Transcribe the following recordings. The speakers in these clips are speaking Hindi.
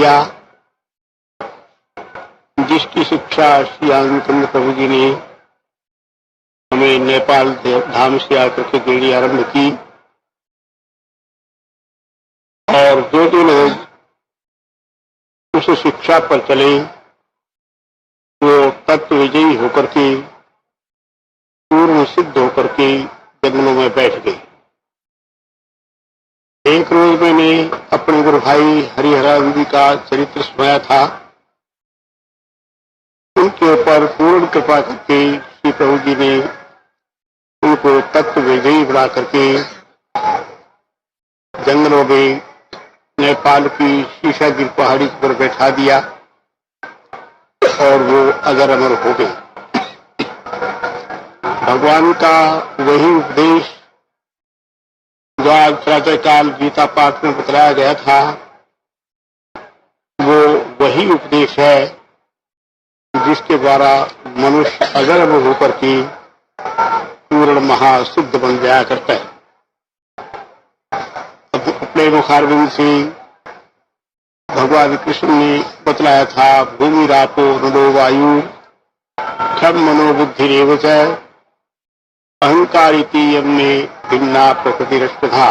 दिया, जिसकी शिक्षा श्री आनंद प्रभु जी ने हमें नेपाल धाम से आकर के देनी आरंभ की। और जो लोग उस शिक्षा पर चले वो तत्व विजयी होकर के पूर्ण सिद्ध होकर के जंगलों में बैठ गए। एक रोज मैंने अपने गुरु भाई हरिहरानंद जी का चरित्र सुनाया था। उनके ऊपर पूर्ण कृपा करके श्री प्रभु जी ने उनको तत्व विजयी बना करके जंगलों में नेपाल की शीशागिर पहाड़ी पर बैठा दिया और वो अजर अमर हो गए। भगवान का वही उपदेश जो आज प्रातःकाल गीता पाठ में बतलाया गया था, वो वही उपदेश है जिसके द्वारा मनुष्य अजर अमर होकर के पूर्ण महासिद्ध बन जाया करता है। अपने मुखारबिंद से भगवान कृष्ण ने बतलाया था, भूमि रापो नलो वायु क्षम मनोबुद्धि रेवच अहंकारिति यम्मे भिन्ना प्रकृति रष्टधा।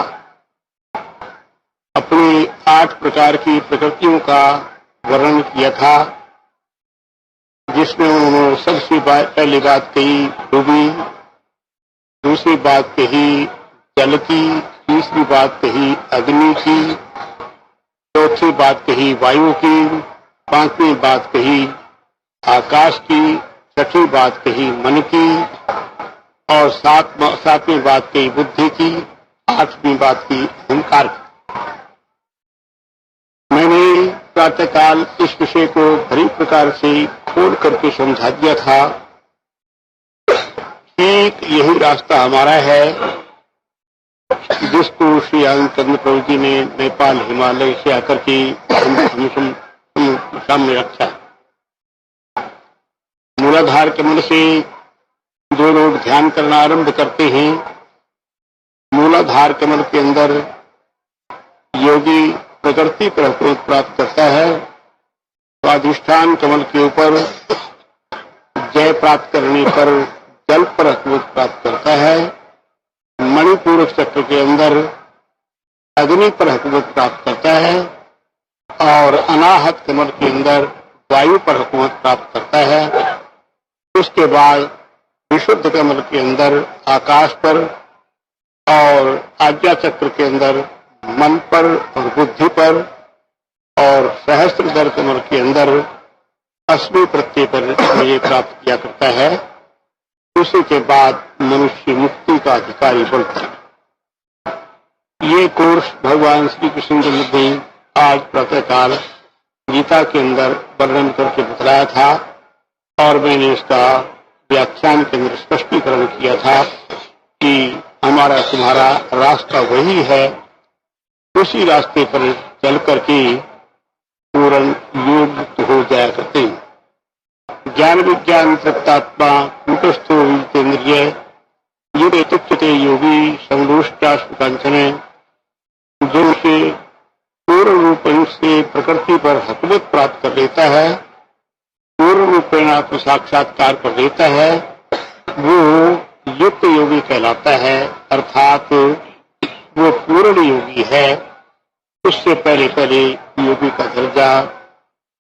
अपनी 8 प्रकार की प्रकृतियों का वर्णन किया था, जिसमें उन्होंने सबसे पहली बात कही भूमि, दूसरी बात कही जल की, तीसरी बात कही अग्नि की, चौथी बात कही वायु की, 5वीं बात कही आकाश की, 6ठी बात कही मन की और 7वीं बात कही बुद्धि की, 8वीं बात की अहंकार की। मैंने प्रातःकाल इस विषय को बड़ी प्रकार से खोल करके समझा दिया था। ठीक यही रास्ता हमारा है जिसको श्री आनंद प्रभु जी ने नेपाल हिमालय से आकर के हम सामने रखा। मूलाधार कमल से जो लोग ध्यान करना आरंभ करते हैं, मूलाधार कमल के अंदर योगी प्रकृति पर हुकूमत प्राप्त करता है, स्वाधिष्ठान कमल के ऊपर जय प्राप्त करने पर जल पर हुकूमत प्राप्त करता है, मणिपूरक चक्र के अंदर अग्नि पर हुकूमत प्राप्त करता है और अनाहत कमल के अंदर वायु पर हुकूमत प्राप्त करता है। उसके बाद विशुद्ध कमल के अंदर आकाश पर और आज्ञा चक्र के अंदर मन पर और बुद्धि पर और सहस्त्रधर कमल के अंदर अश्वि प्रत्यय पर ये प्राप्त किया करता है। उसी के बाद मनुष्य मुक्ति का अधिकारी बनता है। ये कोर्स भगवान श्री कृष्ण ने आज प्रातःकाल गीता के अंदर वर्णन करके बतलाया था और मैंने इसका व्याख्यान के अंदर स्पष्टीकरण किया था कि हमारा तुम्हारा रास्ता वही है, उसी रास्ते पर चल करके पूर्ण योग हो जाया करते हैं। ज्ञान विज्ञान तृप्तात्मा कूटस्थो विजितेन्द्रिय ये तुच्यते योगी संदोष्टाशुकांचने, जो से पूर्ण रूप से प्रकृति पर हुकूमत प्राप्त कर लेता है, पूर्ण रूपेण आत्म साक्षात्कार कर लेता है, वो युक्त योगी कहलाता है। अर्थात वो पूर्ण योगी है। उससे पहले योगी का दर्जा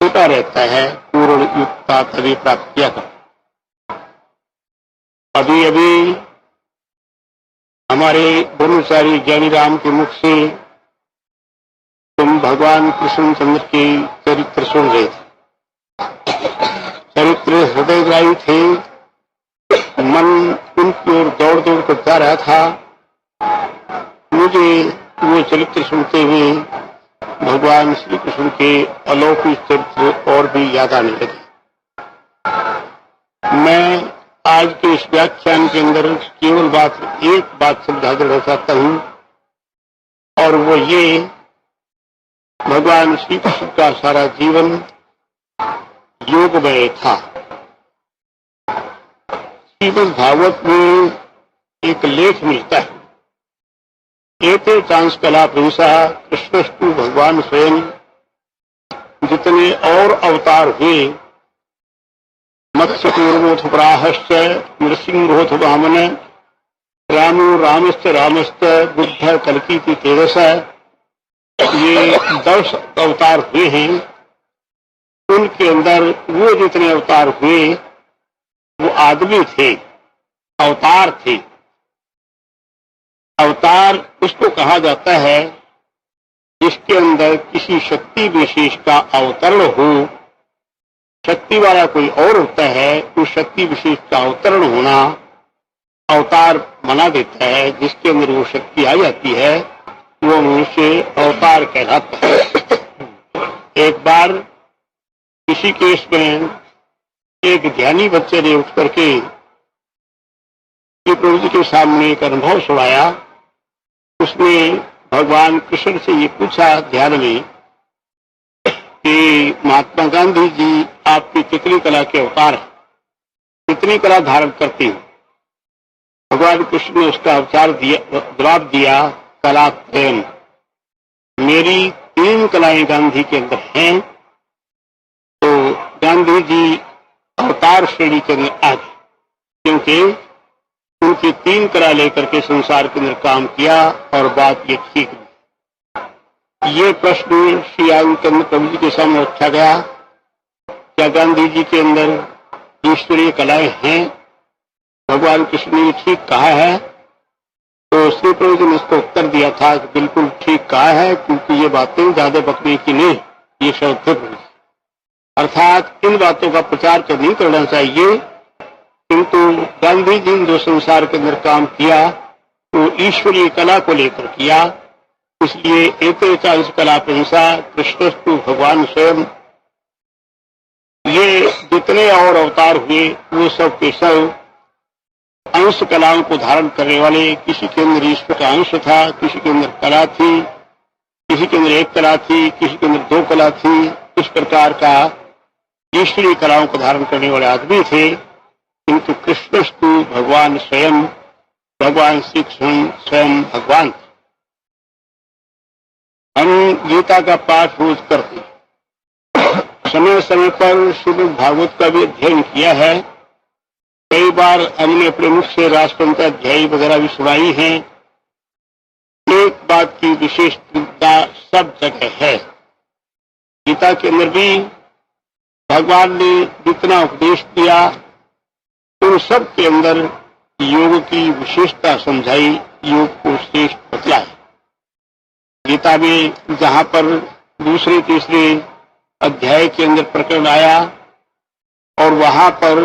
छोटा रहता है, पूर्ण युक्ता तभी प्राप्त किया कर। अभी अभी हमारे ब्रह्मचारी ज्ञानीराम के मुख से तुम भगवान कृष्णचंद्र के चरित्र सुन रहे थे। चरित्र हृदयग्राही थे, मन उनकी ओर दौड़ दौड़ कर जा रहा था। मुझे वो चरित्र सुनते हुए भगवान श्री कृष्ण के अलौकिक चरित्र और भी याद आने लगे। मैं आज के इस व्याख्यान के अंदर केवल एक बात समझा देना चाहता हूं और वो ये, भगवान श्री कृष्ण का सारा जीवन योगमय था। श्रीमद् भागवत में एक लेख मिलता है, एते चांस कला पुरुषा कृष्णस्तु भगवान स्वयं जितने और अवतार हुए, मत्स्यकूर्मोऽथ वराहश्च नृसिंहोऽथ वामन रामो रामश्च रामश्च बुद्ध कल्कीति तेजस, ये 10 अवतार हुए हैं। उनके अंदर वो जितने अवतार हुए वो आदमी थे, अवतार थे। अवतार उसको कहा जाता है जिसके अंदर किसी शक्ति विशेष का अवतरण हो। शक्ति वाला कोई और होता है, उस शक्ति विशेष का अवतरण होना अवतार बना देता है। जिसके अंदर वो शक्ति आ जाती है वो मनुष्य अवतार कहलाता है। एक बार किसी केस में एक ज्ञानी बच्चे ने उठ करके प्रभु जी के सामने एक अनुभव सुनाया। उसने भगवान कृष्ण से ये पूछा ध्यान में कि महात्मा गांधी जी आपकी कितनी कला के अवतार हैं, कितनी कला धारण करते हैं। भगवान कृष्ण ने उसका जवाब दिया, कला प्रेम। मेरी 3 कलाएं गांधी के अंदर हैं। तो गांधी जी अवतार श्रेणी के अंदर आ गए, क्योंकि उनकी 3 कला लेकर के संसार के अंदर काम किया। और बात ये ठीक नहीं। ये प्रश्न श्री आनंद प्रभु जी के सामने रखा गया, क्या गांधी जी के अंदर ईश्वरीय कलाएं हैं? भगवान कृष्ण ने ठीक कहा है। तो श्री प्रभु जी ने उसको उत्तर दिया था कि बिल्कुल ठीक कहा है, क्योंकि ये बातें ज्यादा बकने की नहीं, ये शब्द अर्थात इन बातों का प्रचार तो नहीं करना चाहिए। किंतु गांधी जी ने जो संसार के अंदर काम किया वो ईश्वरीय कला को लेकर किया। इसलिए एक कला प्रंसा कृष्णस्तु भगवान स्वयं। ये जितने और अवतार हुए वो सब के सब अंश कलाओं को धारण करने वाले। किसी के अंदर ईश्वर का अंश था, किसी के अंदर कला थी, किसी के अंदर एक कला थी, किसी के अंदर 2 कला थी। इस प्रकार का ईश्वरीय कलाओं को धारण करने वाले आदमी थे। किंतु कृष्णस्तु भगवान स्वयं, भगवान श्री कृष्ण स्वयं भगवान। हम गीता का पाठ रोज करते हैं, समय समय पर श्रीमद् भागवत का भी अध्ययन किया है। कई बार हमने अपने मुख से राष्ट्रपति अध्याय वगैरह भी सुनाई है। एक बात की विशेषता सब जगह है। गीता के अंदर भी भगवान ने जितना उपदेश दिया उन सब के अंदर योग की विशेषता समझाई, योग को श्रेष्ठ बतलाया। गीता में जहां पर दूसरे तीसरे अध्याय के अंदर प्रकरण आया और वहां पर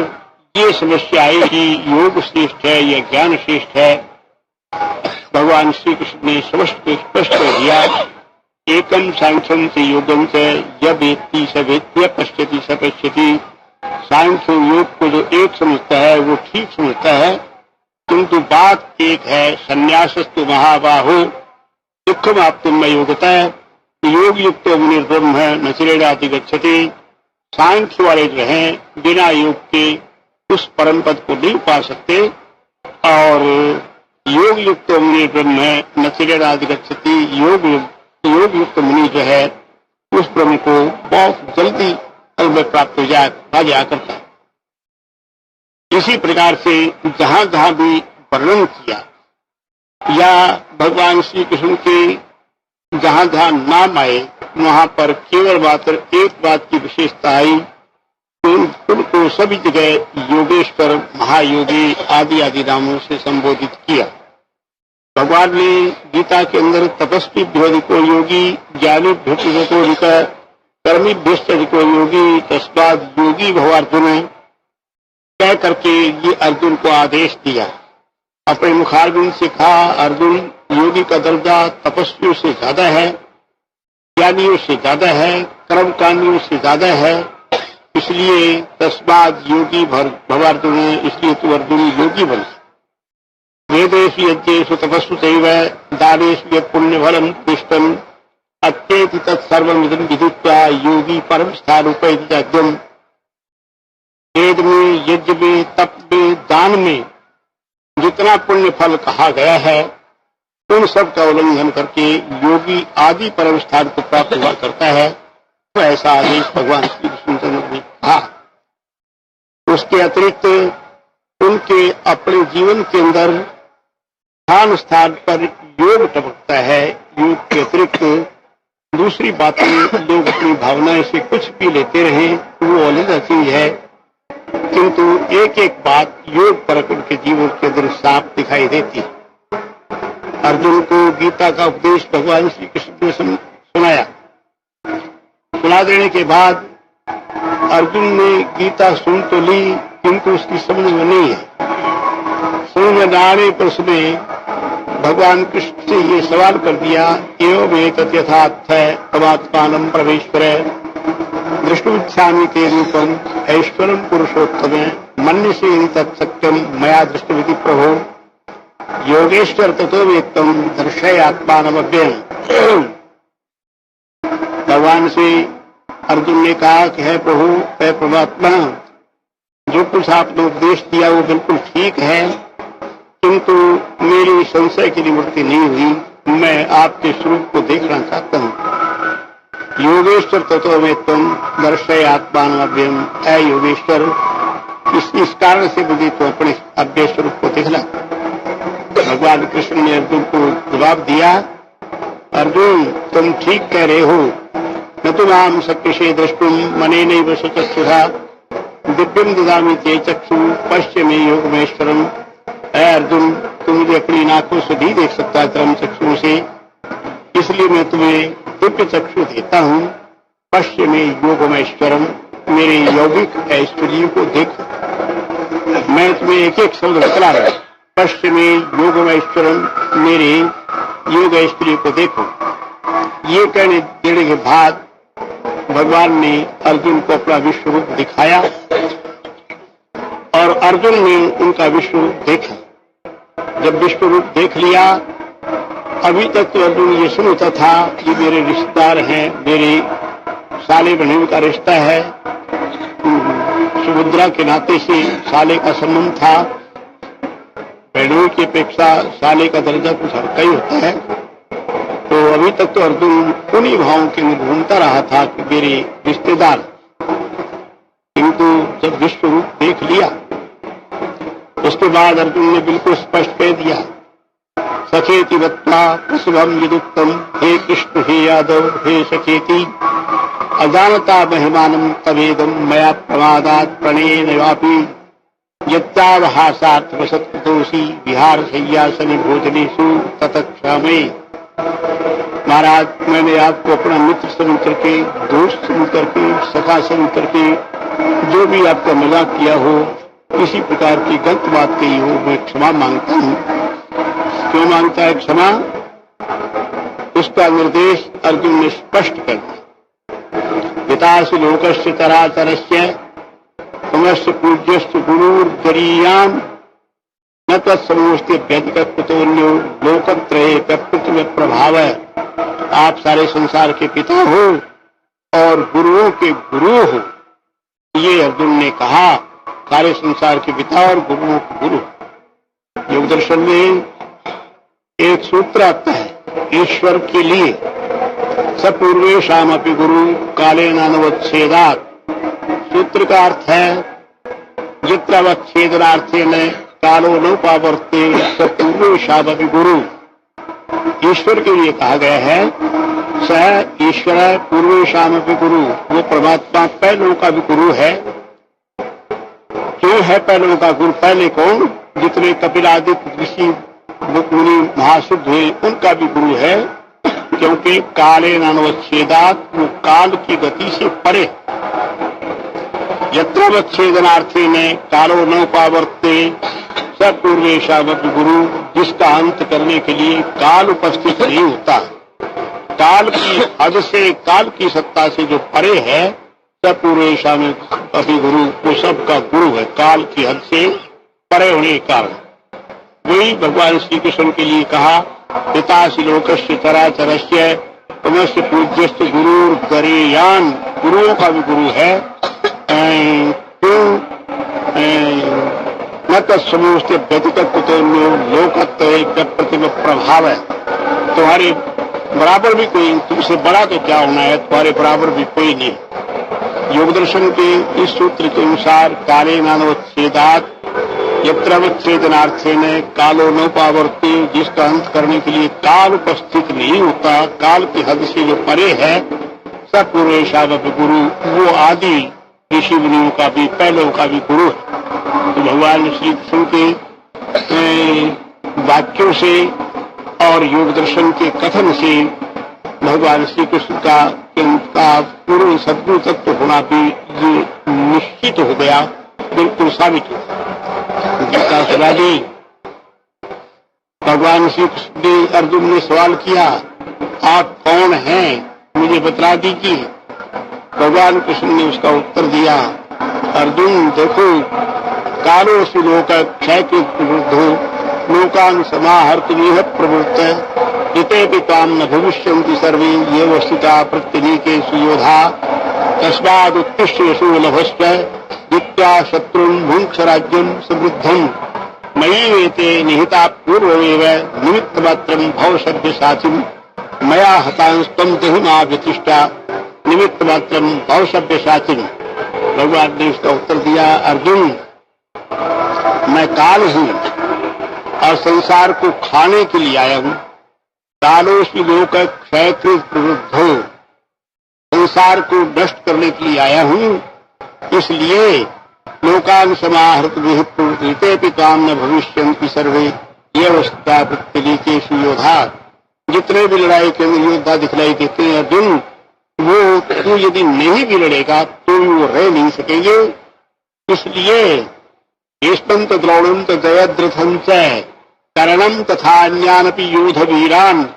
ये समस्या आई कि योग श्रेष्ठ है या ज्ञान श्रेष्ठ है, भगवान श्री कृष्ण ने स्पष्ट कर दिया, एकम सांख्यम से योगम से यह वेत्ति स वेत्य पश्यति स पश्यति। सांख्य योग को जो एक समझता है वो ठीक समझता है, किंतु बात एक है। संन्यासस्तु महाबाहो दुखम आपतुम योगता है। योग युक्त मुनिर्ब्रह्म न चिरेणाति गच्छति। सांख्य वाले जो हैं बिना योग के उस परम पद को नहीं पा सकते, और योग युक्त मुनि ब्रह्म है न चिरेणाति गच्छति। योग युक्त मुनि जो है उस ब्रह्म को बहुत जल्दी फल में प्राप्त हो जाया करता है। इसी प्रकार से जहां जहां भी वर्णन किया या भगवान श्री कृष्ण के जहां जहां नाम आए वहां पर केवल मात्र एक बात की विशेषता आई, उनको सभी जगह योगेश्वर, महायोगी आदि आदि नामों से संबोधित किया। भगवान ने गीता के अंदर तपस्वी भ्योधिको योगी, ज्ञानी भ्योधिको कर्मी भ्यष्टधिको योगी, तस्माद योगी भव अर्जुन कह करके ये अर्जुन को आदेश दिया। अपने मुखारबिंद से कहा, अर्जुन योगी का दर्जा तपस्वियों से ज्यादा है, ज्ञानियों से ज्यादा है, कर्मकांडियों से ज्यादा है। इसलिए तस्माद योगी भव अर्जुन, इसलिए तू अर्जुन योगी बन। वेदेषु यज्ञेषु तपस्सु चैव दानेषु यत् पुण्यफलं पुष्टम् अत्येति तत्सर्वमिदं विदित्वा योगी परम स्थानोपैति यज्ञम्। वेद में, यज्ञ में, तप में, दान में जितना पुण्य फल कहा गया है उन सब का उल्लंघन करके योगी आदि परम स्थान को प्राप्त हुआ करता है। ऐसा आदेश भगवान श्री कृष्णचंद्र ने कहा। उसके अतिरिक्त उनके अपने जीवन के अंदर स्थान स्थान पर योग टपकता है। योग के अतिरिक्त दूसरी बातें लोग अपनी भावनाएं से कुछ भी लेते रहें, वो अलग चीज है, किंतु एक एक बात योग परक उनके जीवन के अंदर साफ दिखाई देती है। अर्जुन को गीता का उपदेश भगवान श्री कृष्ण ने सुनाया। सुना देने के बाद अर्जुन ने गीता सुन तो ली, किंतु उसकी समझ में नहीं है। समझ में न आने पर उसने भगवान कृष्ण से ये सवाल कर दिया, एवमेतत् यथार्थ तमात्मानं परमेश्वर दृष्टुमिच्छामि ते रूपम ऐश्वरं पुरुषोत्तम मन्यसे यदि तत्सत्यम मया दृष्टमिति प्रभो योगेश्वर ततो वेत्तम दर्शय आत्मानमव्ययम्। भगवान से अर्जुन ने कहा कि है प्रभु, है परमात्मा, जो कुछ आपने उपदेश दिया वो बिल्कुल ठीक है, किंतु मेरी संशय की निवृत्ति नहीं हुई। मैं आपके स्वरूप को देखना चाहता हूँ। योगेश्वर तत्व में तुम दर्शय आत्मानमव्ययम्। ऐ योगेश्वर, इस कारण से मुझे तो अपने अव्यय स्वरूप को दिखला। भगवान कृष्ण ने अर्जुन को जवाब दिया, अर्जुन तुम ठीक कह रहे हो, न तुम आम शक्यसे द्रष्टुम मनेनैव चक्षुषा दिव्यम ददामि ते चक्षु पश्य मे योगमेश्वरम। अर्जुन, तुम मुझे अपनी आंखों से नहीं देख सकता कर्म चक्षुओं से, इसलिए मैं तुम्हें दिव्य चक्षु देता हूँ। पश्य में योगमेश्वरम, मेरे यौगिक ऐश्वर्य को देखो। मैं तुम्हें एक एक शब्द बतला रहा हूँ। पश्य में योगमेश्वरम, मेरे योग ऐश्वर्य को देखो। ये कहने देने के बाद भगवान ने अर्जुन को अपना विश्व रूप दिखाया और अर्जुन ने उनका विश्व रूप देखा। जब विश्व रूप देख लिया, अभी तक तो अर्जुन ये सुनता था ये मेरे रिश्तेदार हैं, मेरे साले बहन का रिश्ता है, सुभद्रा के नाते से साले का संबंध था। बहनों की अपेक्षा साले का दर्जा कुछ हल्का ही होता है। तो अभी तक तो अर्जुन उन्हीं भावों के अंदर घूमता रहा था कि मेरे रिश्तेदार, किंतु जब विश्व रूप देख लिया उसके बाद अर्जुन ने बिल्कुल स्पष्ट कह दिया, सखेति वत्ता प्रसभम यदुक्तम, हे कृष्ण हे यादव हे सखेति अजानता महिमानम तवेदम मया प्रमादात् प्रणयेन वापि यत्तावहासार्थवसत्कृतोषि विहार शय्यासनि भोजनेषु ततक्षामये। महाराज, मैंने आपको अपना मित्र समझ करके, दोस्त समझ करके, सखा समझ करके जो भी आपका मजाक किया हो, किसी प्रकार की गलत बात कही हो, मैं क्षमा मांगता हूँ। क्यों मांगता है क्षमा? उसका निर्देश अर्जुन ने स्पष्ट कर दिया। पितासि लोकस्य चराचरस्य तमस्य पूज्यस्य गुरुर्गरीयान् न तत्समोऽस्ति व्यतिककुतोऽन्यो लोकत्रये प्रकृति प्रभाव। आप सारे संसार के पिता हो और गुरुओं के गुरु हो, ये अर्जुन ने कहा। सारे संसार के पिता और गुरुओं के गुरु। योग दर्शन में एक सूत्र आता है ईश्वर के लिए, सपूर्वेशाम अपि गुरु कालेनानवच्छेदात्। सूत्र का अर्थ है यत्रावच्छेदनार्थेन कालो नोपावर्ते सपूर्वेशाम अपि गुरु। ईश्वर के लिए कहा गया है स ईश्वर पूर्वेशाम अपि गुरु, वो परमात्मा पहलों का भी गुरु है। क्यों है पहलों का गुरु? पहले कौन? जितने कपिलादित्य ऋषि मुनि महासिद्ध हुए उनका भी गुरु है, क्योंकि काले नानवच्छेदात, वो काल की गति से परे। यत्रवच्छेदनार्थी में कालो न पावर्ते सपूर्वेशावपि गुरु, जिसका अंत करने के लिए काल उपस्थित नहीं होता। काल की हद से, काल की सत्ता से जो परे है, सपूर्वेशावपि गुरु, वो सबका गुरु है। काल की हद से परे होने के कारण वही भगवान श्री कृष्ण के लिए कहा, पितासि लोकस्य चराचरस्य तमस्य पूज्यस्य गुरुर्गरीयान्। गुरुओं का भी गुरु है। न तत्समोऽस्ति व्यतिककुतोऽन्यो लोकत्रये प्रकृति प्रभाव है। तुम्हारे बराबर भी कोई, तुमसे बड़ा तो क्या होना है, तुम्हारे बराबर भी कोई नहीं। योग दर्शन के इस सूत्र के अनुसार काले नानोच्छेदात यत्रवच्छेदनार्थेन कालो नोपावर्ती, जिसका अंत करने के लिए काल उपस्थित नहीं होता, काल की हद से जो परे है, सब पूर्वेशावपि गुरु, वो आदि ऋषि मुनियों का भी, पहलों का भी गुरु है। तो भगवान श्री कृष्ण के वाक्यों से और योग दर्शन के कथन से भगवान श्री कृष्ण का पूर्ण सद्गुरु तत्व होना भी ये निश्चित हो गया, बिल्कुल साबित हो गया। गीता सभा दी, भगवान श्री कृष्ण ने, अर्जुन ने सवाल किया, आप कौन हैं, मुझे बतला दीजिए। भगवान कृष्ण ने उसका उत्तर दिया, अर्जुन देखो, कालो सुलोक क्षय के विरुद्धो लोकान समाहर्तुमिह प्रवृत्त इते काम न भविष्यन्ति सर्वे ये वस्तुता प्रत्यनीके सुयोधा तस्माद् उत्तिष्ठ यशो लभस्व विद्या शत्रुन् भुङ्क्ष राज्यं समृद्धम् मयि वेते निहिता पूर्वमेव निमित्तमात्रं भव सभ्यसाचिन् मया हतांस्त्वं देहिमा व्यतिष्ठा निमित्तमात्रं भव सभ्यसाचिन्। भगवान ने उसका उत्तर दिया, अर्जुन मैं काल हूँ और संसार को खाने के लिए आया हूँ। कालोस्मि लोक क्षयकृत प्रवृद्धो, संसार को नष्ट करने के लिए आया हूँ, इसलिए लोकान समाहृत विहिते काम न भविष्यन्ति सर्वे ये अवस्था प्रत्यनीके सुयोधा। जितने भी लड़ाई के योद्धा दिखलाई देते हैं अर्जुन, वो तू यदि नहीं भी लड़ेगा तो वो रह नहीं सकेंगे। इसलिए एष्टंत द्रोणंत जयद्रथंच करणम तथा अन्यानपि योध वीरान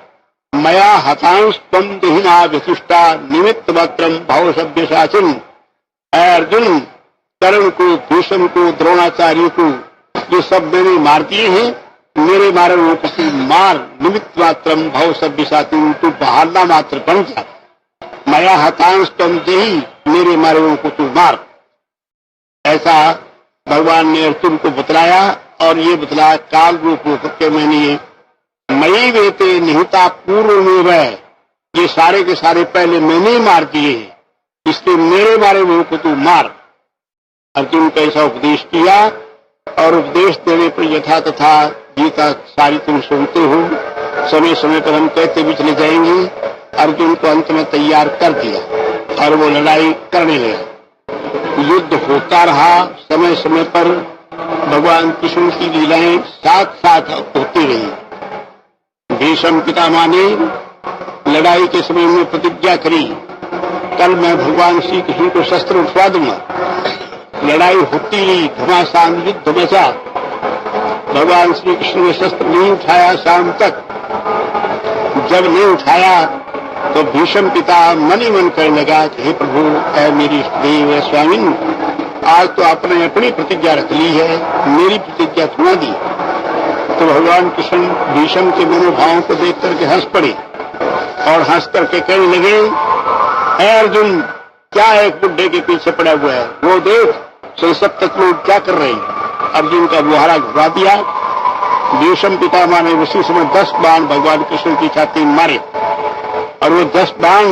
मया हतांस्त्वं देहिमा व्यतिष्ठा निमित्त मात्रम भव सभ्यसाचिन्। अर्जुन, कर्ण को, भीष्म को, द्रोणाचार्य को, ये सब मैंने मार दिए हैं, मेरे मारे वो किसी मार, निमित्त मात्रम भव सभ्यसाचिन्, तू बहाना मात्र बन जा। मया हतांस्त्वं देहि, मेरे मारे वो को तू मार। ऐसा भगवान ने अर्जुन को बतलाया और ये बतलाया काल रूप होकर के मैंने ये मयि वेते निहिता पूर्व में, ये सारे के सारे पहले मैंने ही मार दिए, इसलिए मेरे मारे वो को तू मार। अर्जुन को ऐसा उपदेश किया और उपदेश देने पर यथा तथा गीता सारी तुम सुनते हो, समय समय पर हम कहते भी चले जाएंगे। अर्जुन को अंत में तैयार कर दिया और वो लड़ाई करने लगा। युद्ध होता रहा, समय समय पर भगवान कृष्ण की लीलाएं साथ साथ होती रही। भीष्म पितामह ने लड़ाई के समय में प्रतिज्ञा करी, कल मैं भगवान श्री कृष्ण को शस्त्र उठवा दूंगा। लड़ाई होती रही, घमासान युद्ध बचा। भगवान श्री कृष्ण ने शस्त्र नहीं उठाया शाम तक। जब नहीं उठाया तो भीष्म पिता मन ही मन कहने लगा कि हे प्रभु, ऐ मेरी देव स्वामिन, आज तो आपने अपनी प्रतिज्ञा रख ली है, मेरी प्रतिज्ञा सुना दी। तो भगवान कृष्ण भीष्म के मनोभावों को देख करके हंस पड़े और हंस करके कहने लगे, ऐ अर्जुन, क्या एक बुड्ढे के पीछे पड़ा हुआ है, वो देख संसप्त लोग क्या कर रहे हैं। अर्जुन का बुहारा घुरा दिया। भीष्म पितामह ने उसी समय 10 बाण भगवान कृष्ण की छाती में मारे और वो 10 बाण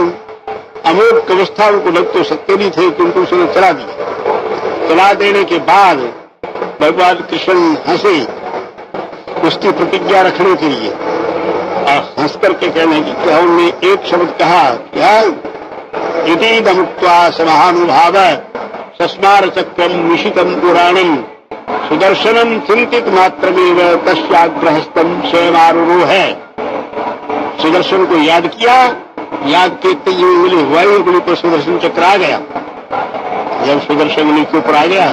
अमोघ अवस्था उनको लग तो सकते नहीं थे कि उनको उसने चला दिया। चला देने के बाद भगवान कृष्ण हंसे उसकी प्रतिज्ञा रखने के लिए और हंस करके कहने की कि हमने एक शब्द कहा, क्या इतीदमुक्त्वा समानुभाव सस्मार चक्रम निशितम पुराणम सुदर्शनम चिंतित मात्रमेव तस्याग्रहस्तम स्वयमारूढ़ है। सुदर्शन को याद किया, याद करते हुए मिले वायु उंगली पर सुदर्शन चक्र आ गया। जब सुदर्शन उंगली के ऊपर आ गया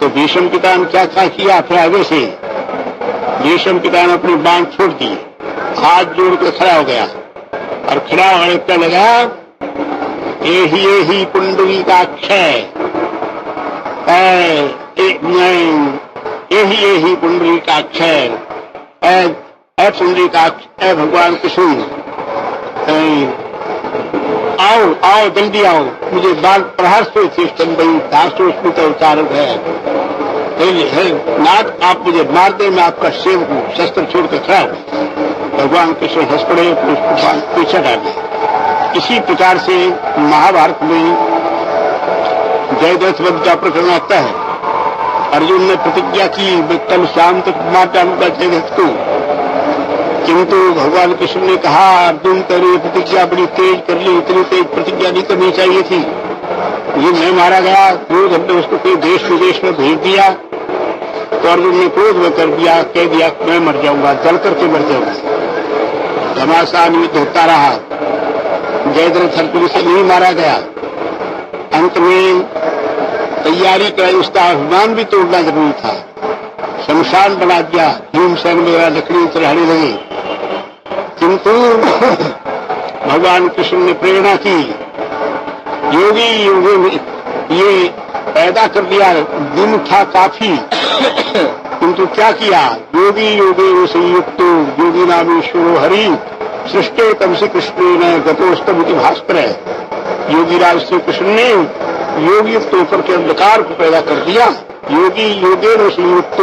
तो भीष्म पिता ने क्या किया, फिर आगे से भीष्म पिता ने अपनी बांध छोड़ दी, हाथ जोड़ कर खड़ा हो गया और खड़ा होने का लगा, ये ही कुंडली का क्षय, यही कुंडली का क्षय, कुंडली का क्षय। भगवान कृष्ण, आओ आओ जल्दी आओ, मुझे बाल प्रहार से चेष्टन बई दासो स्मृत उच्चारण है। है नाथ, आप मुझे मार दे, मैं आपका सेवक हूं, शस्त्र छोड़कर खड़ा हूं। भगवान कृष्ण हंस पड़े, उसको पीछे डाले। इसी प्रकार से महाभारत में जयद्रथ वध का प्रकरण आता है। अर्जुन ने प्रतिज्ञा की, मैं कल शाम तक मार डालूंगा जयद्रथ को, किंतु भगवान कृष्ण ने कहा, अर्जुन तेरी प्रतिज्ञा बड़ी तेज कर ली, इतनी तेज प्रतिज्ञा नहीं करनी चाहिए थी। ये मैं मारा गया, क्रोध हमने उसको कोई देश विदेश में भेज दिया, तो अर्जुन ने क्रोध में कर दिया, कह दिया मैं मर जाऊंगा, जल करके मर जाऊंगा। घमासान युद्ध होता रहा, जयद्रथ अर्जुन से नहीं मारा गया। अंत में तैयारी कराई, उसका अभिमान भी तोड़ना जरूरी था, शमशान बना दिया, भीमसेन वगैरह लकड़ी चढ़ाने लगे। किंतु भगवान कृष्ण ने प्रेरणा की, योगी योगी में ये पैदा कर दिया, दिन था काफी, किंतु क्या किया, योगी योगी संयुक्त योगी नाम ईश्वरो हरि सृष्टि तम से कृष्ण ने गतोस्तम भास्कर है। योगी राज श्री कृष्ण ने योगी युक्त होकर के अंधकार को पैदा कर दिया। योगी योगे संयुक्त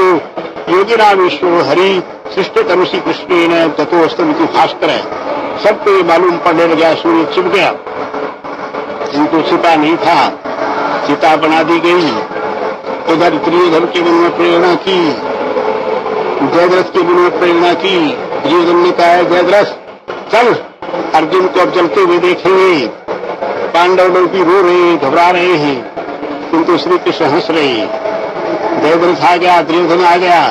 योगी नाम ईश्वरो हरि सृष्टि तम से कृष्ण ने गतोस्तम भास्कर है। सबको ये मालूम पड़ने लगा, सूर्य छिप गया, किंतु छिपा नहीं था, चिता बना दी गई। उधर दुर्योधन के मन में प्रेरणा की, जयद्रथ के मन में प्रेरणा की। दुर्योधन ने कहा, जयद्रथ चल, अर्जुन को अब जलते हुए देखेंगे। पांडव लोग भी रो रहे, घबरा रहे हैं, किंतु श्री कृष्ण हंस रहे। जयद्रथ आ गया, दुर्योधन आ गया।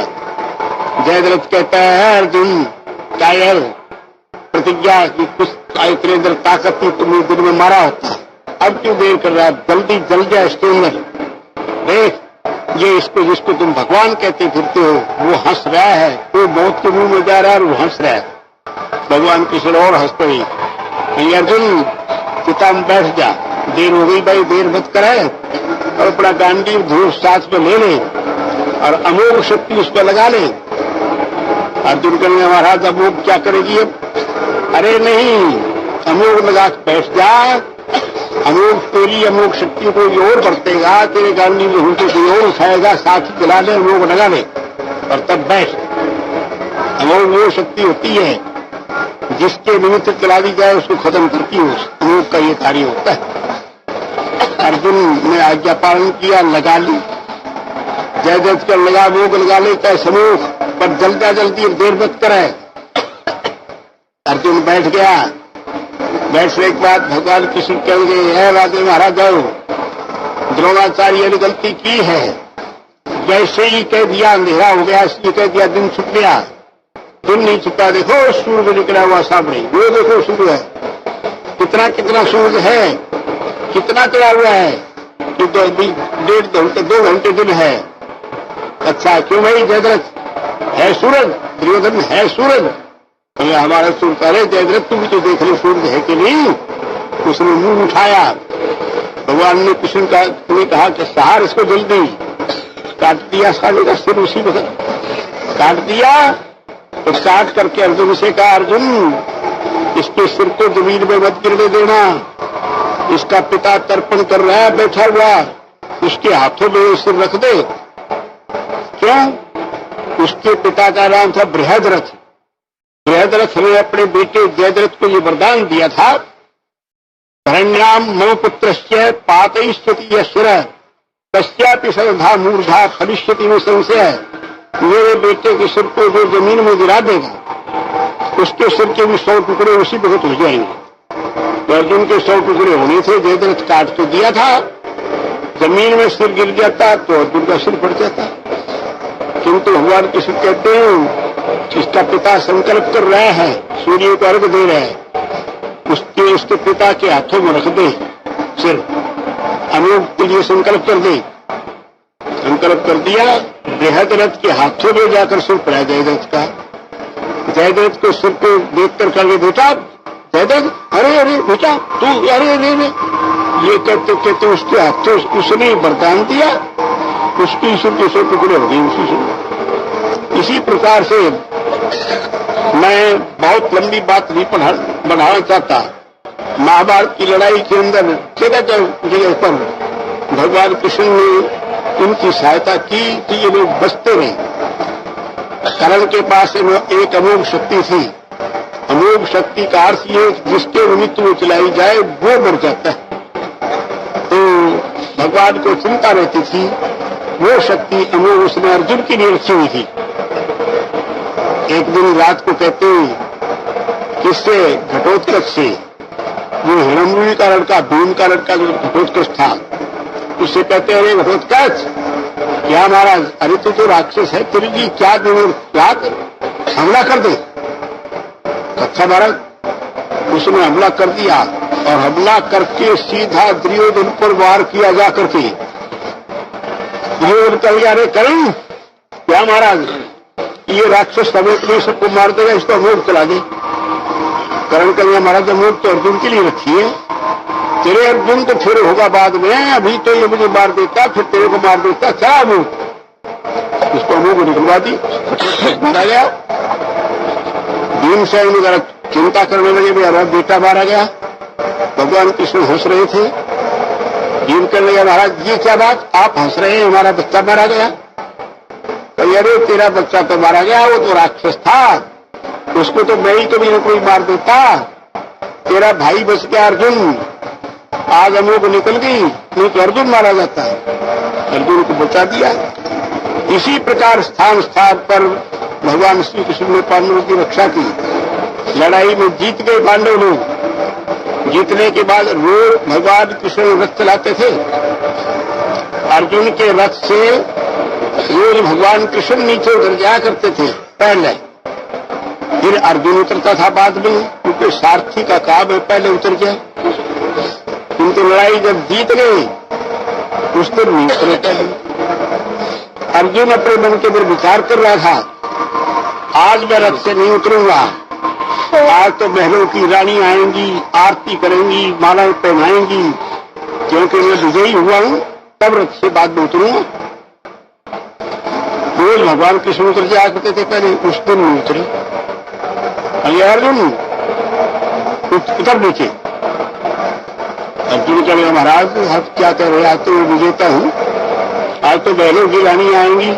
जयद्रथ कहता है, अर्जुन कायल, प्रतिज्ञा की कुछ तेरे अंदर ताकत थी, तुमने दिन में मारा होता, अब क्यों देर कर रहा है, जल्दी जल जा इसके अंदर। देख, ये इसको जिसको तुम भगवान कहते फिरते हो, वो हंस रहा है, वो मौत के मुंह में जा रहा है और वो हंस रहा है। भगवान कृष्ण और हंस पड़े, अर्जुन चिता में बैठ जा, देर हो गई भाई, देर मत कराए, और अपना गांडीव धूप साथ में ले ले और अमोघ शक्ति उस पर लगा ले। अर्जुन कहने, महाराज अमोघ क्या करेगी अब? अरे नहीं, अमोघ लगा के बैठ जा, अमोघ तेरी अमोघ शक्ति को और बरतेगा, तेरे गांडी में होते कोई और उठाएगा, साथ ही चला ले, अमोघ लगा ले और तब बैठ। अमोघ वो शक्ति होती है जिसके निमित्त चला दी जाए, उसको खत्म करती है, अमोघ का ये कार्य होता है। अर्जुन ने आज्ञा पालन किया, लगा ली, जयद्रथ कर लगा, अमोघ लगा ले, चाहे समूह, पर जल्दा जल्दी देर मत कराए। अर्जुन बैठ गया। बैठने के बाद भगवान कृष्ण कह गए, है राजे महाराज जाओ, द्रोणाचार्य ने गलती की है, जैसे ही कह दिया अंधेरा हो गया, इसलिए कह दिया दिन छुप गया। दिन नहीं छुपा, देखो सूर्य निकला हुआ सामने, वो देखो सूर्य है, कितना कितना सूर्य है, कितना चला हुआ है कि 1.5 घंटे 2 घंटे दिन है। अच्छा क्यों भाई जयद्रथ है सूरज? दुर्योधन है सूरज? हमारा सूरज, अरे जयद्रथ तुम भी तो देख लो सूरज है कि नहीं। उसने मुंह उठाया, भगवान ने कृष्ण ने कहा कि सहार इसको जल्दी, काट दिया साले का सिर, उसी वक्त काट दिया। तो काट करके अर्जुन से कहा, अर्जुन इसके सिर को जमीन में मत गिरने देना, इसका पिता तर्पण कर रहा है बैठा हुआ, उसके हाथों में सिर रख दे। क्यों? उसके पिता का नाम था बृहद्रथ। बृहद्रथ ने अपने बेटे जयद्रथ को ये वरदान दिया था, धरण्याम मम पुत्रस्य पातयिष्यति यः शिरः तस्यापि श्रद्धा मूर्धा भविष्यति में संशय। मेरे बेटे के सिर को जो जमीन में गिरा देगा, उसके सिर के भी 100 टुकड़े उसी वक्त हो जाएंगे। तो अर्जुन के 100 टुकड़े होने थे, जयद्रथ काट तो दिया था, जमीन में सिर गिर जाता तो अर्जुन का सिर फट जाता। किंतु भगवान कृष्ण कहते हैं, इसका पिता संकल्प कर रहा है, सूर्य को अर्घ दे रहा है, उसके पिता के हाथों में रख दे सिर, अमोघ के लिए संकल्प कर दे। संकल्प कर दिया, बृहद्रथ के हाथों में जाकर सिर पड़ा जयद्रथ का। जयद्रथ को सिर को देखकर कर बेटा जयद्रथ, अरे अरे बेटा तू, अरे अरे अरे, ये कहते कहते उसके हाथों उसने वरदान दिया, उसकी सिर के 100 टुकड़े हो गए उसी से। इसी प्रकार से मैं बहुत लंबी बात नहीं बढ़ाना चाहता। महाभारत की लड़ाई के अंदर जगह जगह पर भगवान कृष्ण ने उनकी सहायता की कि ये लोग बचते रहे। करण के पास एक अमोघ शक्ति थी। अमोघ शक्ति का अर्थ ये जिसके निमित्त वो चलाई जाए वो मर जाता है। तो भगवान को चिंता रहती थी, वो शक्ति अमोघ उसने अर्जुन के लिए रखी हुई थी। एक दिन रात को कहते किससे, घटोत्कच से, वो हिरण्मयी का लड़का, भीम का लड़का जो घटोत्कच था, उससे कहते अरे घटोत्कच, क्या महाराज, अरे तो राक्षस है, तेरे लिए क्या देवर, क्या हमला कर दे। अच्छा महाराज, उसने हमला कर दिया और हमला करके सीधा दुर्योधन पर वार किया जा करके। दुर्योधन कह गया अरे कर्ण, क्या महाराज, ये राक्षस समेत सबको मार देगा, इसको अमोघ चला दे। कर्ण कह गया महाराज अमोघ तो अर्जुन के लिए रखी है, तेरे अर्जुन तो फिर होगा बाद में, अभी तो ये मुझे मार देता फिर तेरे को मार देता, क्या अमोघ, इसको अमोघ निकलवा दी, मारा गया। भीमसेन जरा चिंता करने लगे, मेरा बेटा मारा गया। भगवान कृष्ण हंस रहे थे। भीम कहने लगा महाराज ये क्या बात, आप हंस रहे हैं, हमारा बच्चा मारा गया। तो अरे तेरा बच्चा तो मारा गया, वो तो राक्षस था, उसको तो मैं ही कभी न कोई मार देता। तेरा भाई बच गया अर्जुन, आज अमोघ निकल गई, नहीं तो अर्जुन मारा जाता है। अर्जुन को बचा दिया। इसी प्रकार स्थान स्थान पर भगवान श्री कृष्ण ने पांडवों की रक्षा की। लड़ाई में जीत गए पांडव लोग। जीतने के बाद रोज भगवान कृष्ण रथ चलाते थे। अर्जुन के रथ से रोज भगवान कृष्ण नीचे उतर जाया करते थे पहले, फिर अर्जुन उतरता था बाद में, क्योंकि सारथी का काम है पहले उतर जाए। किंतु लड़ाई जब जीत गए उस दिन नहीं उतरे पहले। अर्जुन अपने मन के अंदर विचार कर रहा था, आज मैं रथ से नहीं उतरूंगा, आज तो महलों की रानी आएंगी, आरती करेंगी, मालाएं पहनाएंगी, क्योंकि मैं विजयी हुआ हूं, तब रथ से बाद में उतरूंगा। रोज भगवान कृष्ण उतर जाया करते थे पहले, उस दिन नहीं उतरे। अरे अर्जुन उतर नीचे। अर्जुन कह महाराज आप क्या कह रहे, आज तो मैं विजेता हूं, आज तो महलों की रानी आएंगी,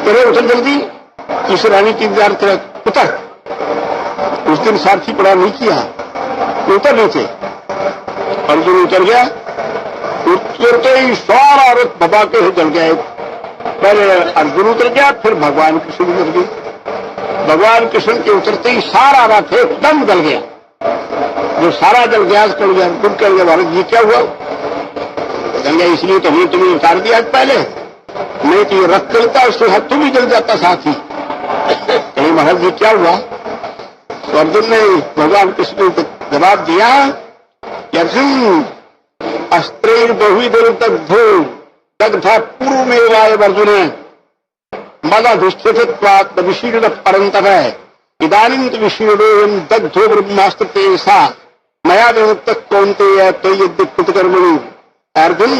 तेरे उतर जल्दी, इस रानी की इंतजार तेरा, उतर। उस दिन सारथी पड़ा नहीं किया, उतर नीचे। अर्जुन उतर गया, उतरते ही सारा रथ दबा के जल गया। पहले अर्जुन उतर गया, फिर भगवान कृष्ण उतर गए। भगवान कृष्ण के उतरते ही सारा रथ एकदम जल गया। जो सारा जल गया कर गया। अर्जुन कह गया भारत ये क्या हुआ, कह गया इसलिए तो हमने तुम्हें उतार दिया पहले, नहीं तो ये रथ चलता उसके हाथ तुम ही जल जाता साथ ही। कहीं महाराज ये क्या हुआ। तो अर्जुन ने भगवान कृष्ण को जवाब दिया कि अर्जुन अस्त्रेर बहुविधो दग्धो दग्धा पूर्व में वाय अर्जुन मदाधिष्ठित्वात् विशीर्ण परंतप इदानीं विशीर्णोऽयं दग्धो ब्रह्मास्त्र तेजसा मया विमुक्तः कौन्तेय त्वय्यद्युक्त कर्मणि। अर्जुन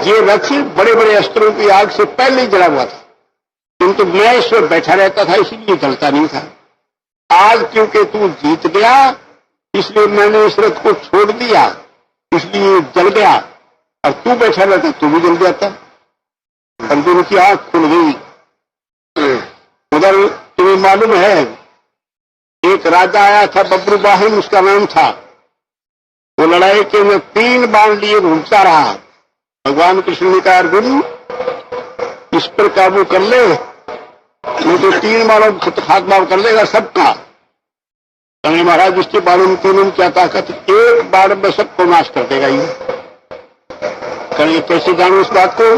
ये रथ बड़े बड़े अस्त्रों की आग से पहले ही जला हुआ था, किंतु मैं इसमें बैठा रहता था इसलिए जलता नहीं था। आज क्योंकि तू जीत गया इसलिए मैंने इस रथ को छोड़ दिया, इसलिए जल गया, और तू बैठा रहता तू भी जल जाता। अर्जुन की आंख खुल गई। उधर तुम्हें मालूम है एक राजा आया था बब्रुवाहन उसका नाम था, वो लड़ाई के में 3 बाण लिए घूमता रहा। भगवान कृष्ण ने कहा अर्जुन इस पर काबू कर ले, नहीं तो 3 बाणों खात्मा कर लेगा सबका। कहे महाराज इसके बाणों में 3 क्या ताकत, 1 बाण में सबको नाश कर देगा ये। कहेंगे कैसे जानो इस बात को,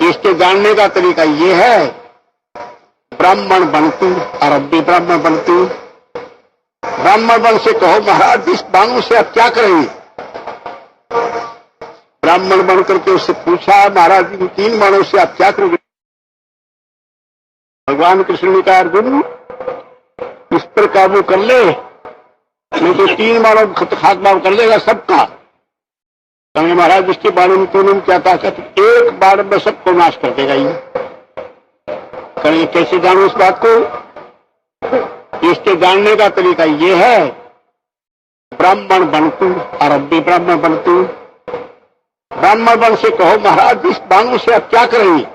इसके जानने का तरीका ये है ब्राह्मण बनतु और अभी ब्राह्मण बनतु। ब्राह्मण बन से कहो महाराज इस बाणों से आप क्या करेंगे। ब्राह्मण बन करके उससे पूछा महाराज इन 3 बाणों से आप क्या करोगे। भगवान कृष्ण ने कहा अर्जुन इस पर काबू कर ले, नहीं तो 3 बाणों खात्मा कर लेगा सबका। कहेंगे महाराज इसके बाणों में 3 क्या ताकत, 1 बाण में सबको नाश कर देगा ये। कहेंगे कैसे जानो इस बात को, इसके जानने का तरीका ये है ब्राह्मण बनतु और अभी ब्राह्मण बनतु। ब्राह्मण बन से कहो महाराज इस बाणों से आप क्या करेंगे।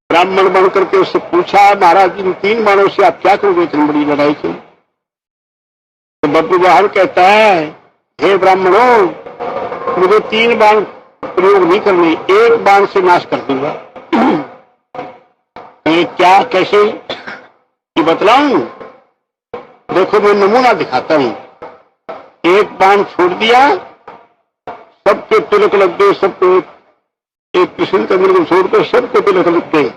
ब्राह्मण बन करके उससे पूछा महाराज इन 3 बाणों से आप क्या करोगे इतनी बड़ी लड़ाई के। तो बब्रुवाहन कहता है हे ब्राह्मणों मुझे 3 बाण प्रयोग नहीं करने, 1 बाण से नाश कर दूंगा। क्या कैसे ये बतलाऊं। देखो मैं नमूना दिखाता हूं। 1 बाण छोड़ दिया सबके तिलक लग गए, सबको एक कृष्ण चंद्र को छोड़कर सबको तिलक लग गए।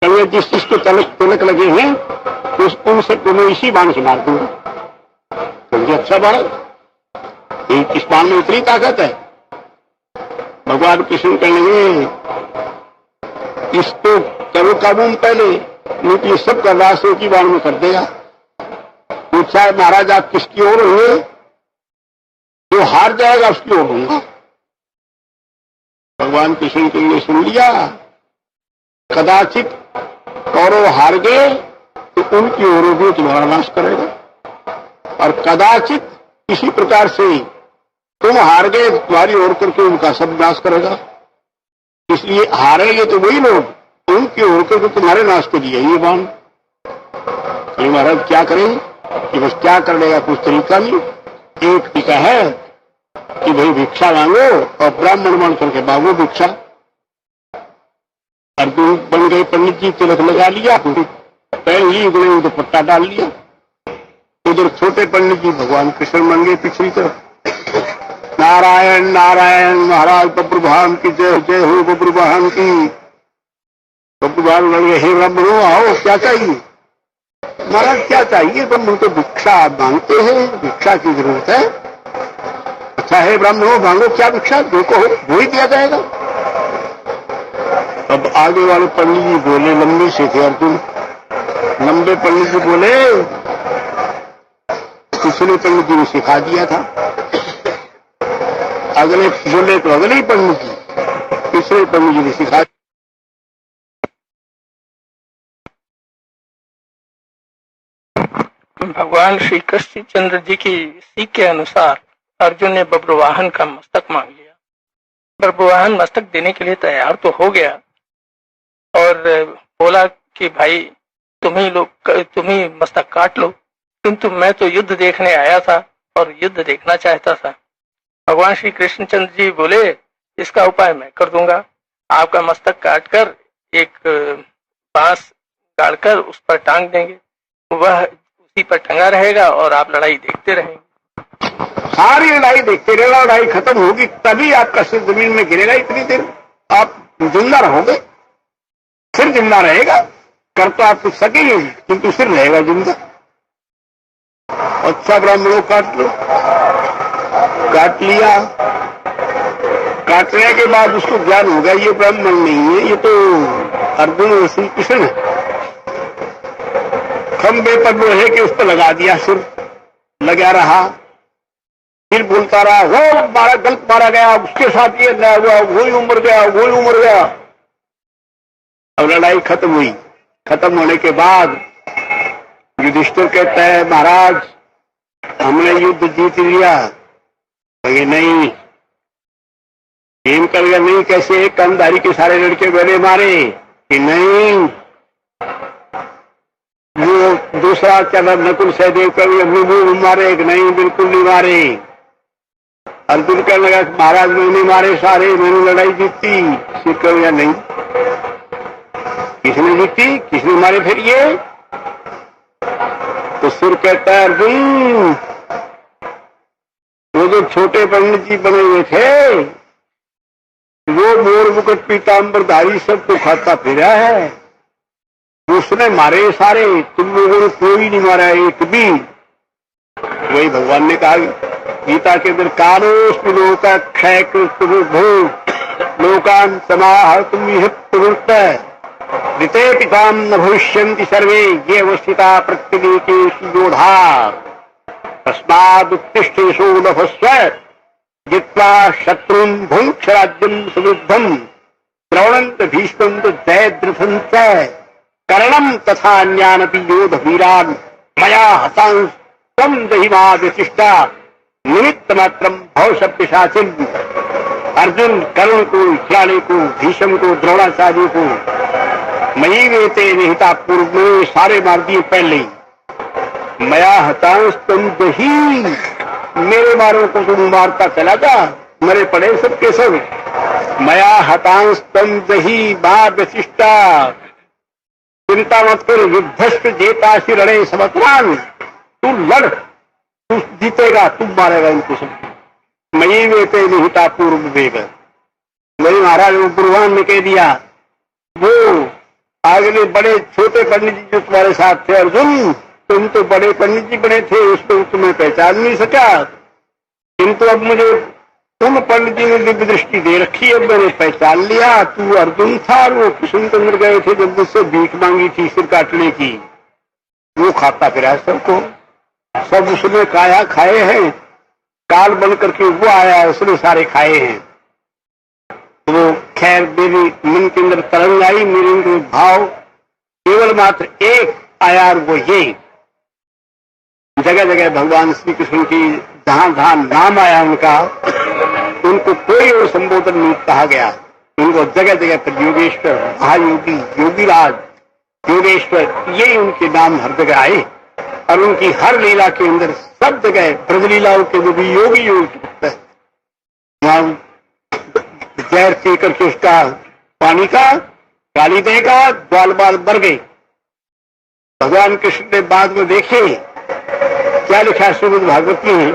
कभी जिस जिसको तिलक लगे हैं तो उन सबको मैं इसी बाण से मार दूंगा। समझे अच्छा बाण, इस बाण में इतनी ताकत है। भगवान कृष्ण कहेंगे इसको करो काबू में पहले, नहीं तो ये सब का नाश एक ही बाण में कर देगा। पूछा है महाराज आप किसकी ओर होंगे। जो हार जाएगा उसकी ओर होंगे। भगवान कृष्ण के लिए सुन लिया। कदाचित कौरव हार गए तो उनकी ओर भी तुम्हारा नाश करेगा, और कदाचित इसी प्रकार से तुम हार गए तुम्हारी ओर करके उनका सब नाश करेगा। इसलिए हारेंगे तो वही लोग, उनकी ओर करके तुम्हारे नाश के लिए ये बाण। अरे महाराज क्या करें कि बस क्या कर लेगा कुछ तरीका नहीं। एक टीका है कि भाई भिक्षा मांगो और ब्राह्मण बन करके मांगो भिक्षा। अर्जुन बन गए पंडित जी, तिलक लगा लिया, पैर ही गए दुपट्टा डाल लिया। उधर छोटे पंडित जी भगवान कृष्ण बन गए पिछली तरफ। नारायण नारायण महाराज बब्रुवाहन की जय, जय हो बब्रुवाहन की। बब्रुवाहन लड़ गए हे ब्राह्मणों आओ क्या चाहिए। महाराज क्या चाहिए, ब्राह्मण तो भिक्षा मांगते हैं, भिक्षा की जरूरत है। अच्छा है ब्राह्मणों मांगो क्या भिक्षा, जो को वो ही दिया जाएगा। अब आगे वाले पंडित जी बोले, लंबे से थे अर्जुन, लंबे पंडित जी बोले पिछले पंडित जी ने सिखा दिया था। अगले बोले तो अगले ही पंडित जी, पिछले पंडित जी ने सिखा। भगवान श्री कृष्ण चंद्र जी की सीख के अनुसार अर्जुन ने बब्रुवाहन का मस्तक मांग लिया। बब्रुवाहन मस्तक देने के लिए तैयार तो हो गया और बोला कि भाई तुम ही मस्तक काट लो, किंतु मैं तो युद्ध देखने आया था और युद्ध देखना चाहता था। भगवान श्री कृष्णचंद्र जी बोले इसका उपाय मैं कर दूंगा। आपका मस्तक काटकर एक बांस गाड़कर उस पर टांग देंगे, वह उसी पर टंगा रहेगा और आप लड़ाई देखते रहेंगे। सारी लड़ाई देखते रहेगा, लड़ाई खत्म होगी तभी आपका सिर जमीन में गिरेगा। इतनी देर आप जिंदा रहोगे, सिर जिंदा रहेगा। कर तो आप कुछ सकेंगे किंतु सिर रहेगा जिंदा। अच्छा ब्राह्मणों काट लो, काट लिया। काटने के बाद उसको ज्ञान होगा ये ब्राह्मण नहीं है, ये तो अर्जुन और श्री कृष्ण है। खंबे पर लोहे के उस पर लगा दिया, सिर लगा रहा, फिर बोलता रहा वो मारा गलत मारा गया, उसके साथ ये नया हुआ, वही उम्र गया, वही उम्र गया। अब लड़ाई खत्म हुई। खत्म होने के बाद युधिष्ठिर कहता है महाराज हमने युद्ध जीत लिया। कहे नहीं, प्रेम कर गया नहीं, कैसे कंधारी के सारे लड़के मैंने मारे कि नहीं, वो दूसरा चरण नकुल सहदेव कभी अपने मुंह मारे कि नहीं, बिल्कुल नहीं मारे। अर्जुन कहने लगा महाराज मैंने मारे सारे, मैंने लड़ाई जीती। श्री कविया नहीं, किसने जीती, किसने मारे फिर ये। तो सिर कहता है अर्जुन वो जो छोटे पंडित जी बने हुए थे वो मोर मुकुट पीताम्बरधारी सबको खाता फिरा है, उसने मारे सारे, तुम लोगों ने कोई नहीं मारा एक भी। वही भगवान ने कहा गीता के अंदर कालोस्मि लोका क्षय कृत लोकान समाह तुम यह प्रवृत्त ऋते पिताम न भविष्यन्ति सर्वे ये अवस्थिता प्रत्येकेषु योधा तस्मादुत्तिष्ठेषु लभस्व जित्वा शत्रुं भुङ्क्ष राज्यं समृद्धं द्रवणन्त भीष्मं जयद्रथं च कर्णं तथा अन्यानपि योध वीरान् मया हतांस्त्वं दहिमा विशिष्टा निमित्त मात्रम भव शब्द शासिन। अर्जुन कर्ण को, खिलाड़ी को, भीष्म को, द्रोणाचार्य को मयि वेते निहिता पूर्व में सारे मार दिए पहले ही। मया हतांश तुम दही, मेरे मारों को तुम मारता चला जा, मरे पड़े सब के सब। मया हतांश तुम दही मां वशिष्ठा, चिंता मत कर, युद्धस्थ जेतासी रणें समत्रान। तू लड़, तू जीतेगा, तू मारेगा इनको सब। मयि वेते निहिता पूर्व वेग, वही महाराज वो पूर्वान ने कह दिया। वो अगले बड़े छोटे पंडित जी जो तुम्हारे साथ थे अर्जुन, तुम तो बड़े पंडित जी बने थे, उसको तुम्हें पहचान नहीं सका, किंतु अब मुझे तुम पंडित जी ने दिव्य दृष्टि दे रखी, अब मैंने पहचान लिया। तू अर्जुन था, वो कृष्णचंद्र गए थे जब मुझसे भीख मांगी थी सिर काटने की, वो खाता फिरा सबको, सब उसने काया खाए हैं, काल बन करके वो आया, उसने सारे खाए हैं। तो खैर मेरी मन के अंदर तरंग आई, मेरे अंदर भाव केवल मात्र एक आया, वो ये जगह जगह भगवान श्री कृष्ण की जहां जहां नाम आया उनका, उनको कोई और संबोधन नहीं कहा गया, उनको जगह जगह पर योगेश्वर, महायोगी, योगीराज, योगेश्वर, ये उनके नाम हर जगह आए। और उनकी हर लीला के अंदर सब जगह ब्रज लीलाओं के जो भी योगी योग वहां जहर पी करके उसका पानी का गाली देगा, ग्वाल बाल भर गए। भगवान कृष्ण ने बाद में देखे क्या लिखा श्रीमद् भागवत में,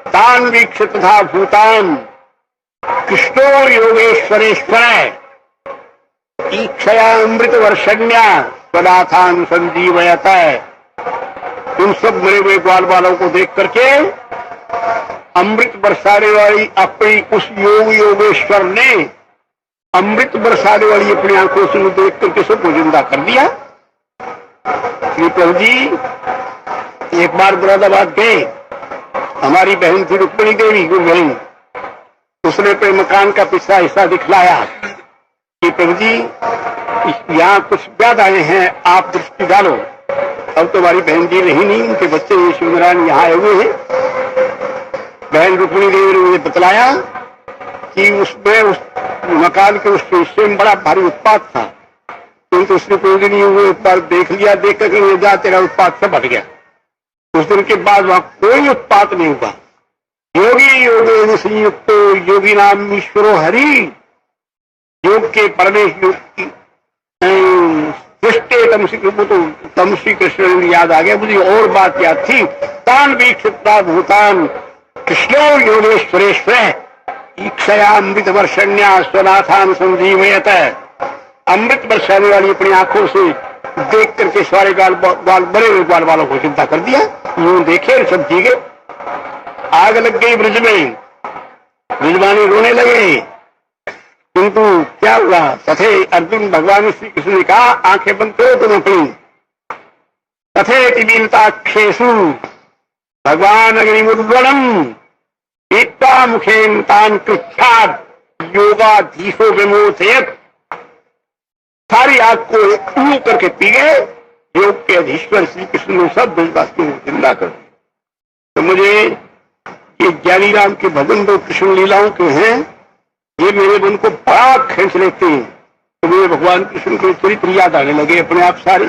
तान वीक्ष तथा भूतान कृष्णो योगेश्वरेश्वर ईक्षयामृत वर्षण्या स्वनाथान संजीवयत। उन सब मरे हुए ग्वाल बालों को देख करके अमृत बरसाने वाली अपनी उस योग योगेश्वर ने अमृत बरसाने वाली अपनी आंखों से देख करके सबको जिंदा कर दिया। श्री प्रभु जी एक बार मुरादाबाद गए, हमारी बहन थी रुक्मिणी देवी गुरु बहन, उसने अपने मकान का पिछला हिस्सा दिखलाया कि प्रभु जी यहाँ कुछ व्याध आए हैं, आप दृष्टि डालो। अब तो हमारी बहन जी रही नहीं, उनके बच्चे शिवनारायण यहाँ आए हुए हैं। बहन रुक्मिणी देवी ने मुझे बतलाया कि उसमें उस मकान के उस हिस्से में बड़ा भारी उत्पात था, किंतु उसने कोई दिन नहीं हुए उत्पात देख लिया, देख करके जा तेरा उत्पात सब हट गया। उस दिन के बाद वहां कोई उत्पात नहीं हुआ। योगी योगे संयुक्त योगी नाम ईश्वरो हरि, योग के परमेश्वर दृष्टे तम श्री कृष्ण याद आ गया। मुझे और बात याद थी, तान वीक्षिता भूतान कृष्णो योगेश्वरेश्वर ईक्षया अमृत वर्षण्या स्वनाथान संजीवयत। अमृत बरसाने वाली अपनी आंखों से देख करके सारे बड़े हुए ग्वाल वालों को चिंता कर दिया। यूं देखे सब जी गए। आग लग गई ब्रज में, ब्रजवानी रोने लगे, किंतु क्या हुआ, तथे अर्जुन भगवान श्री कृष्ण ने कहा आंखें बंद करो तुम अपनी। तथे टीताक्षेषु भगवान अग्निमुद्वणम एकता मुखेन तान कृच्छाद योगाधीशो विमोचयत। सारी आग को ऊ करके पी गए। योग के अधीश्वर श्री कृष्ण ने सब ब्रजवासियों को जिंदा कर दिया। तो मुझे ये ज्ञानी राम के भजन दो कृष्ण लीलाओं के हैं, ये मेरे मन को बड़ा खींच लेते हैं। तो मुझे भगवान कृष्ण के चरित्र याद आने लगे अपने आप सारे।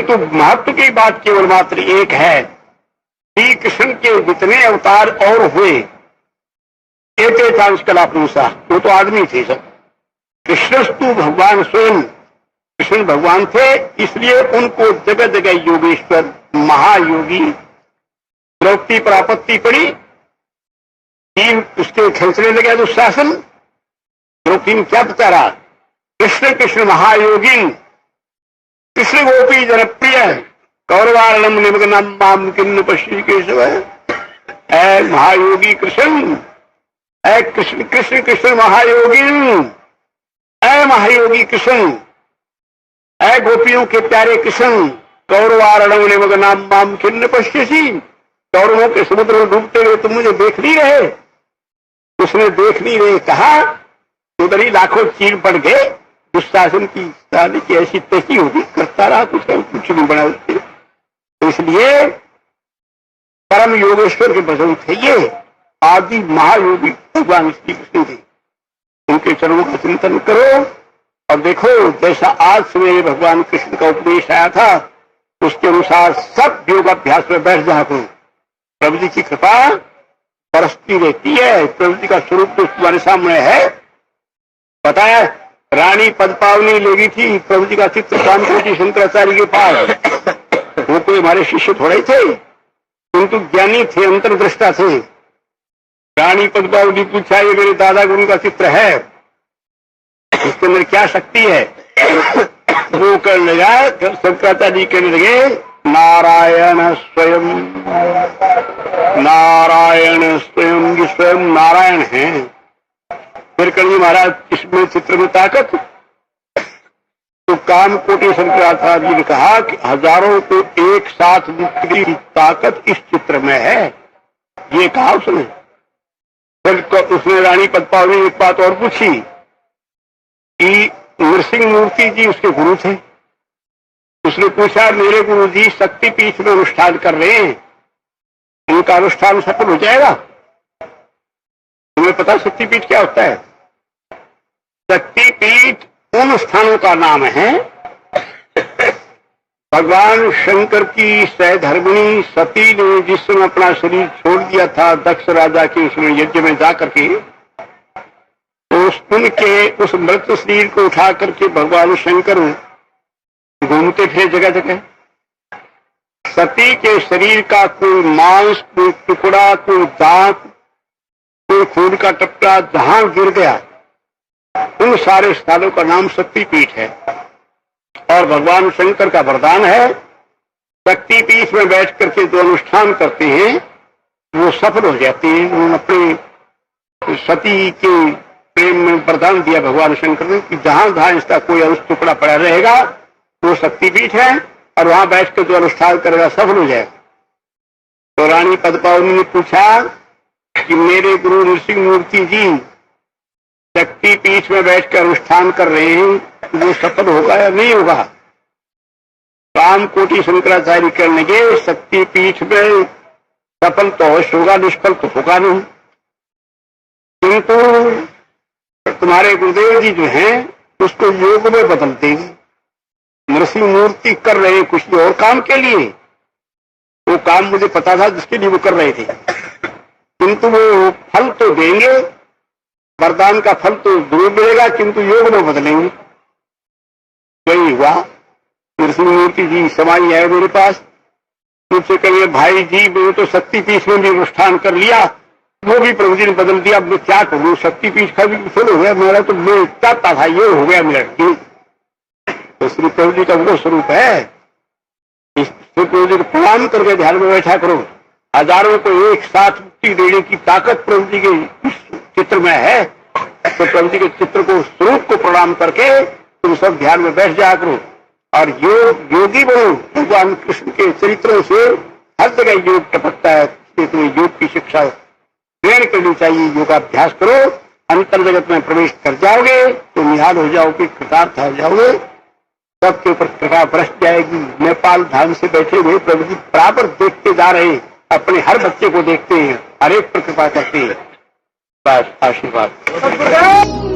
तो महत्व की बात केवल मात्र एक है, श्री कृष्ण के जितने अवतार और हुए एते चांस कला पुरुषा, वो तो आदमी थे सब। कृष्णस्तु भगवान स्वयं, कृष्ण भगवान थे, इसलिए उनको जगह जगह योगेश्वर महायोगी। द्रौपदी पर आपत्ति पड़ी, तीन उसके खींचने लगे दुशासन। द्रौपदी ने क्या बता, कृष्ण कृष्ण महायोगी, कृष्ण गोपी जनप्रिय कौरवारणम निमग्नम माम किन्न पश्य केशव। ऐ महायोगी कृष्ण, ऐ कृष्ण कृष्ण कृष्ण महायोगी, ऐ महायोगी कृष्ण, ऐ गोपियों के प्यारे कृष्ण, कौरवारणम निमग्नम माम किन्न पश्यसी। कौरवों के समुद्र में डूबते हुए तुम मुझे देख नहीं रहे। उसने देख नहीं रहे कहा, उधर ही लाखों चीर पड़ गए। दुशासन की शादी की ऐसी तैसी होगी, करता रहा कुछ नहीं बना उससे। तो इसलिए परम योगेश्वर के भजन थे। ये आदि महायोगी भगवान श्री कृष्ण थे। उनके चरणों का चिंतन करो और देखो, जैसा आज सवेरे भगवान कृष्ण का उपदेश आया था उसके अनुसार सब योगाभ्यास में बैठ जा करो। प्रभु जी की कृपा बरसती रहती है। प्रभु जी का स्वरूप तो तुम्हारे सामने है। पता है, रानी पद्मावनी ले गई थी प्रभु जी का चित्र कामकोटि शंकराचार्य के पास। वो कोई हमारे शिष्य थोड़े थे, किंतु ज्ञानी थे, अंतर्दृष्टा थे। रानी पद्मावती पूछा, ये मेरे दादा गुरु का चित्र है, इसके अंदर क्या शक्ति है? वो कहने लगा, शंकराचार्य कहने लगे, नारायण स्वयं, नारायण स्वयं, ये स्वयं नारायण है। फिर कहिए महाराज इसमें चित्र में ताकत? तो कामकोटि शंकराचार्य जी ने कहा कि हजारों को एक साथ मुक्ति की ताकत इस चित्र में है। ये कहा उसने। फिर उसने रानी पद्मावती ने एक बात और पूछी कि नरसिंह मूर्ति जी उसके गुरु थे। उसने पूछा, मेरे गुरु जी शक्तिपीठ में अनुष्ठान कर रहे हैं, उनका अनुष्ठान सफल हो जाएगा? तुम्हें पता शक्तिपीठ क्या होता है? शक्तिपीठ उन स्थानों का नाम है भगवान शंकर की सहधर्मिणी सती ने जिस समय अपना शरीर छोड़ दिया था दक्ष राजा के उसमें यज्ञ में जाकर के, तो उनके उस मृत शरीर को उठा करके भगवान शंकर घूमते थे जगह जगह। सती के शरीर का कोई मांस, कोई टुकड़ा, कोई दांत, कोई खून का टुकड़ा जहां गिर गया उन सारे स्थानों का नाम शक्तिपीठ है। और भगवान शंकर का वरदान है, शक्तिपीठ में बैठ करके जो अनुष्ठान करते हैं वो सफल हो जाते हैं। उन्होंने अपने सती के प्रेम में वरदान दिया भगवान शंकर ने कि जहां जहां इसका कोई अंश टुकड़ा पड़ा रहेगा वो शक्तिपीठ है और वहां बैठ कर जो अनुष्ठान करेगा सफल हो जाएगा। तो रानी पद्मावती ने पूछा कि मेरे गुरु नरसिंह मूर्ति जी शक्तिपीठ में बैठकर अनुष्ठान कर रहे हैं, वो सफल होगा या नहीं होगा? कामकोटि शंकराचार्य कहने लगे, शक्तिपीठ में सफल तो अवश्य होगा, निष्फल तो होगा नहीं। किंतु तुम्हारे गुरुदेव जी जो हैं उसको योग में बदल देंगे। नरसिंह मूर्ति कर रहे हैं कुछ और काम के लिए, वो काम मुझे पता था जिसके लिए वो कर रहे थे, किंतु वो फल तो देंगे, वरदान का फल तो जरूर मिलेगा, किंतु योग में बदलेंगे। वही हुआ। नरसिंह मूर्ति जी समाई आए मेरे पास, मुझसे कहिए भाई जी मैंने तो शक्तिपीठ में भी अनुष्ठान कर लिया, वो भी प्रभु जी ने बदल दिया, अब मैं क्या करूं? शक्तिपीठ का भी फल हो गया मेरा, तो मैं चाहता था ये हो गया मेरा। तो श्री प्रभु जी का वो स्वरूप है। इस श्री प्रभु जी को प्रणाम करके ध्यान में बैठा करो। हजारों को एक साथ मुक्ति देने की ताकत प्रभु जी के चित्र में है। तो प्रभु जी के चित्र को, स्वरूप को प्रणाम करके तुम सब ध्यान में बैठ जा करो और योगी बनो। भगवान कृष्ण के चरित्रों से हर जगह योग टपकता है, तुम्हें योग की शिक्षा ग्रहण करनी चाहिए। योगाभ्यास करो, अंतर जगत में प्रवेश कर जाओगे तो निहाल हो जाओगे, कृतार्थ हो जाओगे, सबके ऊपर कृपा बरस जाएगी। नेपाल धाम से बैठे हुए प्रभु जी बराबर देखते जा रहे हैं, अपने हर बच्चे को देखते हैं, हर एक पर कृपा करते हैं। बस आशीर्वाद।